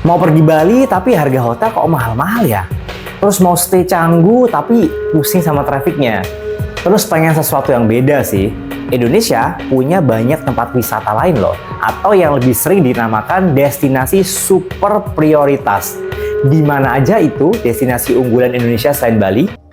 Mau pergi Bali tapi harga hotel kok mahal-mahal ya? Terus mau stay Canggu tapi pusing sama trafiknya. Terus pengen sesuatu yang beda sih. Indonesia punya banyak tempat wisata lain loh, atau yang lebih sering dinamakan destinasi super prioritas. Di mana aja itu destinasi unggulan Indonesia selain Bali?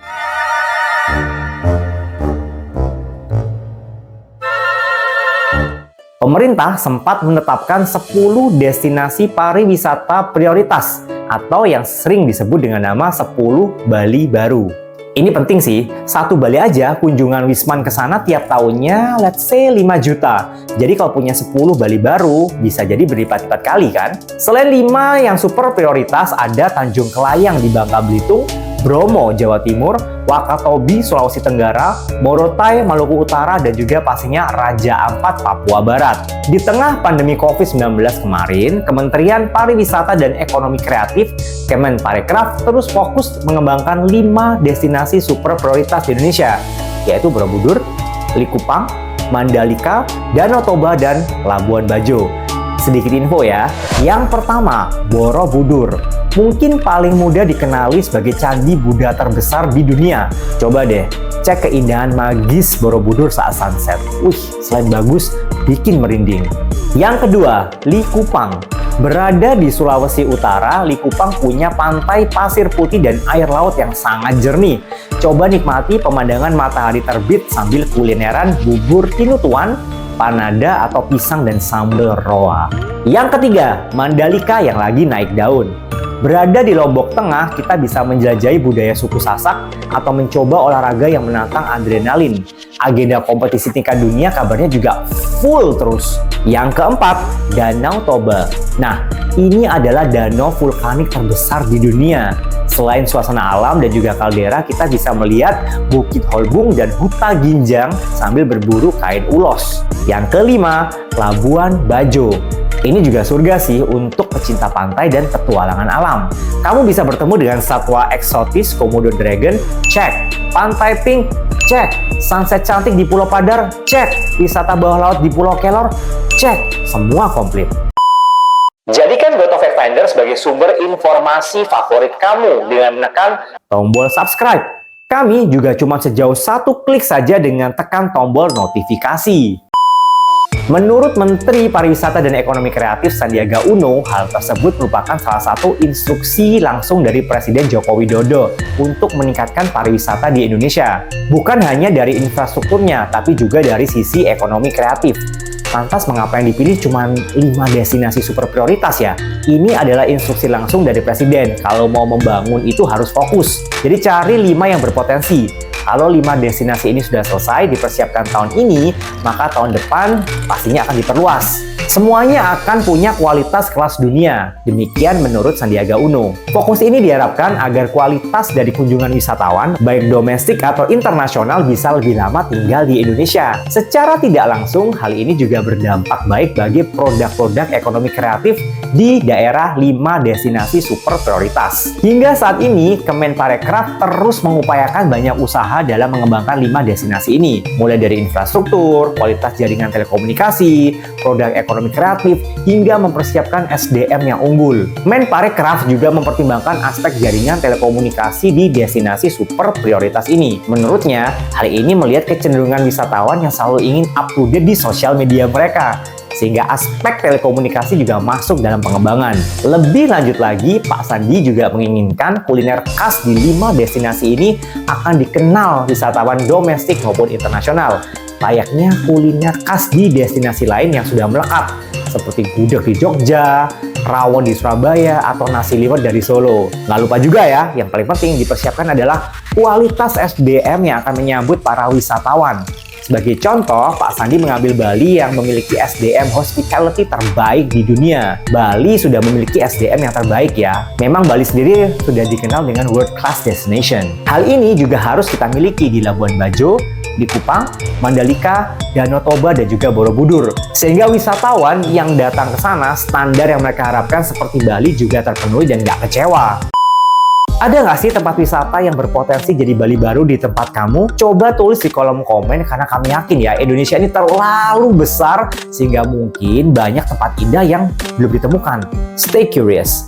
Pemerintah sempat menetapkan 10 destinasi pariwisata prioritas atau yang sering disebut dengan nama 10 Bali baru. Ini penting sih, satu Bali aja kunjungan Wisman ke sana tiap tahunnya let's say 5 juta. Jadi kalau punya 10 Bali baru bisa jadi berlipat-lipat kali kan? Selain 5 yang super prioritas ada Tanjung Kelayang di Bangka Belitung, Bromo, Jawa Timur, Wakatobi, Sulawesi Tenggara, Morotai, Maluku Utara, dan juga pastinya Raja Ampat, Papua Barat. Di tengah pandemi COVID-19 kemarin, Kementerian Pariwisata dan Ekonomi Kreatif, Kemenparekraf, terus fokus mengembangkan 5 destinasi super prioritas di Indonesia, yaitu Borobudur, Likupang, Mandalika, Danau Toba, dan Labuan Bajo. Sedikit info ya, yang pertama, Borobudur. Mungkin paling mudah dikenali sebagai candi Buddha terbesar di dunia. Coba deh, cek keindahan magis Borobudur saat sunset. Wih, selain bagus, bikin merinding. Yang kedua, Likupang. Berada di Sulawesi Utara, Likupang punya pantai pasir putih dan air laut yang sangat jernih. Coba nikmati pemandangan matahari terbit sambil kulineran bubur tinutuan, panada atau pisang dan sambal roa. Yang ketiga, Mandalika yang lagi naik daun. Berada di Lombok Tengah, kita bisa menjelajahi budaya suku Sasak atau mencoba olahraga yang menantang adrenalin. Agenda kompetisi tingkat dunia kabarnya juga full terus. Yang keempat, Danau Toba. Nah, ini adalah danau vulkanik terbesar di dunia. Selain suasana alam dan juga kaldera, kita bisa melihat Bukit Holbung dan Huta Ginjang sambil berburu kain ulos. Yang kelima, Labuan Bajo. Ini juga surga sih untuk pecinta pantai dan petualangan alam. Kamu bisa bertemu dengan satwa eksotis Komodo dragon, cek. Pantai pink, cek. Sunset cantik di Pulau Padar, cek. Wisata bawah laut di Pulau Kelor, cek. Semua komplit. Jadikan Goto Fact Finder sebagai sumber informasi favorit kamu dengan menekan tombol subscribe. Kami juga cuma sejauh 1 klik saja dengan tekan tombol notifikasi. Menurut Menteri Pariwisata dan Ekonomi Kreatif Sandiaga Uno, hal tersebut merupakan salah satu instruksi langsung dari Presiden Joko Widodo untuk meningkatkan pariwisata di Indonesia. Bukan hanya dari infrastrukturnya, tapi juga dari sisi ekonomi kreatif. Lantas mengapa yang dipilih cuma 5 destinasi super prioritas ya? Ini adalah instruksi langsung dari Presiden. Kalau mau membangun itu harus fokus. Jadi cari 5 yang berpotensi. Kalau 5 destinasi ini sudah selesai dipersiapkan tahun ini, maka tahun depan pastinya akan diperluas. Semuanya akan punya kualitas kelas dunia. Demikian menurut Sandiaga Uno. Fokus ini diharapkan agar kualitas dari kunjungan wisatawan, baik domestik atau internasional, bisa lebih lama tinggal di Indonesia. Secara tidak langsung, hal ini juga berdampak baik bagi produk-produk ekonomi kreatif di daerah 5 destinasi super prioritas. Hingga saat ini, Kemenparekraf terus mengupayakan banyak usaha dalam mengembangkan 5 destinasi ini. Mulai dari infrastruktur, kualitas jaringan telekomunikasi, produk ekonomi kreatif, hingga mempersiapkan SDM yang unggul. Menparekraf juga mempertimbangkan aspek jaringan telekomunikasi di destinasi super prioritas ini. Menurutnya, hal ini melihat kecenderungan wisatawan yang selalu ingin up to date di sosial media mereka, sehingga aspek telekomunikasi juga masuk dalam pengembangan. Lebih lanjut lagi, Pak Sandi juga menginginkan kuliner khas di 5 destinasi ini akan dikenal wisatawan domestik maupun internasional. Layaknya kuliner khas di destinasi lain yang sudah melekat, seperti gudeg di Jogja, rawon di Surabaya, atau nasi liwet dari Solo. Nggak lupa juga ya, yang paling penting dipersiapkan adalah kualitas SDM yang akan menyambut para wisatawan. Sebagai contoh, Pak Sandi mengambil Bali yang memiliki SDM hospitality terbaik di dunia. Bali sudah memiliki SDM yang terbaik ya. Memang Bali sendiri sudah dikenal dengan world class destination. Hal ini juga harus kita miliki di Labuan Bajo, Likupang, Mandalika, Danau Toba, dan juga Borobudur. Sehingga wisatawan yang datang ke sana, standar yang mereka harapkan seperti Bali juga terpenuhi dan nggak kecewa. Ada nggak sih tempat wisata yang berpotensi jadi Bali baru di tempat kamu? Coba tulis di kolom komen karena kami yakin ya Indonesia ini terlalu besar sehingga mungkin banyak tempat indah yang belum ditemukan. Stay curious.